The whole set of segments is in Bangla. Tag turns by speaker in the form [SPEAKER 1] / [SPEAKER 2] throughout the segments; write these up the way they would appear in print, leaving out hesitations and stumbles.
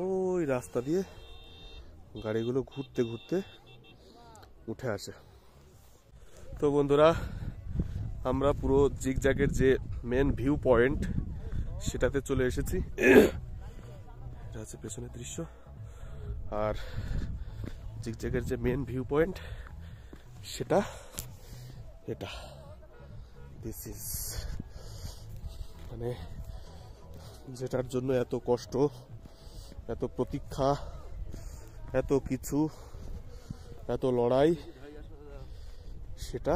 [SPEAKER 1] ওই রাস্তা দিয়ে গাড়িগুলো ঘুরতে ঘুরতে উঠে আসে। তো বন্ধুরা, আমরা পুরো জিগজ্যাগের যে মেন ভিউ পয়েন্ট সেটাতে চলে এসেছি। এটা হচ্ছে পেছনের দৃশ্য। আর জিগজ্যাগের যে মেন ভিউ পয়েন্ট সেটা এটা। দিস ইজ মানে যেটার জন্য এত কষ্ট, এত প্রতীক্ষা, এত কিছু, এত লড়াই, সেটা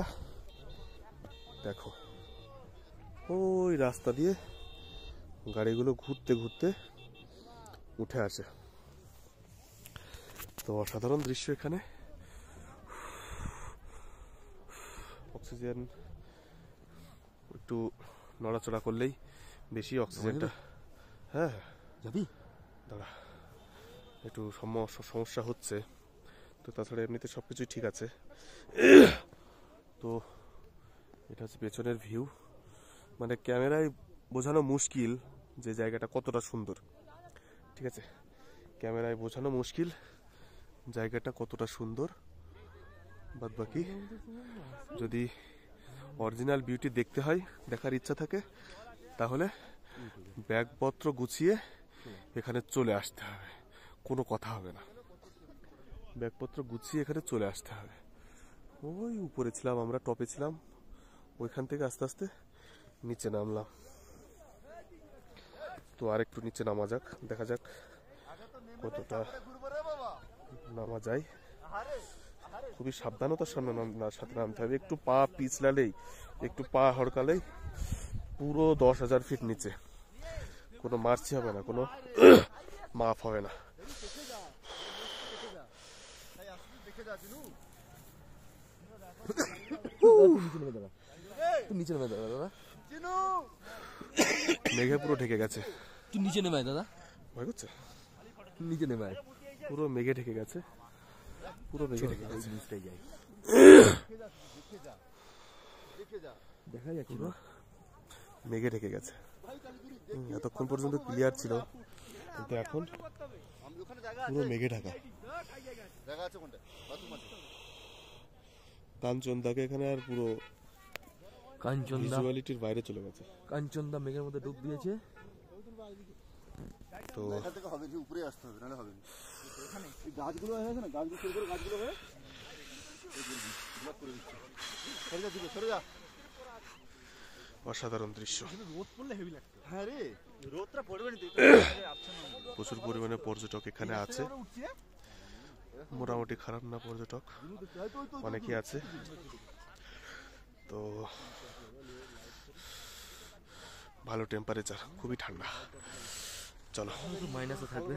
[SPEAKER 1] দেখো। ওই রাস্তা দিয়ে গাড়িগুলো ঘুরতে ঘুরতে উঠে আসে। তো অসাধারণ দৃশ্য এখানে। অক্সিজেন একটু নড়াচড়া করলেই বেশি অক্সিজেনটা। হ্যাঁ যাবি, দাঁড়া, একটু সমস্যা হচ্ছে। তো তাছাড়া এমনিতে সবকিছুই ঠিক আছে। তো এটা হচ্ছে পেছনের ভিউ। মানে ক্যামেরায় বোঝানো মুশকিল যে জায়গাটা কতটা সুন্দর। ঠিক আছে, ক্যামেরায় বোঝানো মুশকিল জায়গাটা কতটা সুন্দর। বাদ বাকি যদি অরিজিনাল বিউটি দেখতে হয়, দেখার ইচ্ছা থাকে, তাহলে ব্যাগপত্র গুছিয়ে এখানে চলে আসতে হবে। কোনো কথা হবে না, ব্যাগপত্র গুছিয়ে এখানে চলে আসতে হবে। ওই উপরে ছিলাম আমরা, টপে ছিলাম, ওইখান থেকে আস্তে আস্তে নিচে নামলাম। তো আরেকটু নিচে নামা যাক, দেখা যাক কতটা নামা যায়। খুবই সাবধানতার সাথে নামতে হবে। একটু পা পিছলালেই, একটু পা হড়কালেই পুরো 10,000 ফিট নিচে। কোনো মার্চি হবে না, কোনো মাফ হবে না। মেঘে পুরো ঢেকে গেছে।
[SPEAKER 2] তুই নিচে নেমায় দাদা,
[SPEAKER 1] ভয় করছে?
[SPEAKER 2] নিচে নেমায়,
[SPEAKER 1] পুরো মেঘে ঢেকে গেছে, পুরো মেঘে ঢেকে গেছে।
[SPEAKER 2] দেখা যাচ্ছে
[SPEAKER 1] পুরো মেঘে ঢেকে গেছে। এতক্ষণ পর্যন্ত ক্লিয়ার ছিল, কিন্তু এখন পুরো মেঘে ঢাকা। কাঞ্চনদাকে এখানে আর পুরো ভিজুয়ালিটির বাইরে চলে গেছে।
[SPEAKER 2] কাঞ্চনদা মেঘের মধ্যে ডুব দিয়েছে।
[SPEAKER 1] তো
[SPEAKER 3] উপরে আসতে হবে, নাহলে হবে না। গাছগুলো হয়ে গেছে না, গাছগুলো শুরু করে গাছগুলো হয়ে
[SPEAKER 1] অসাধারণ দৃশ্য।
[SPEAKER 3] রোদ পড়লে হেভি লাগতো। হ্যাঁ রে, রোদটা পড়বে না।
[SPEAKER 1] প্রচুর পরিমাণে পর্যটক এখানে আছে। মোটামুটি খারাপ না, পর্যটক অনেকেই আছে। তো ভালো টেম্পারেচার, খুবই ঠান্ডা। চলো,
[SPEAKER 2] মাইনাসে থাকবে।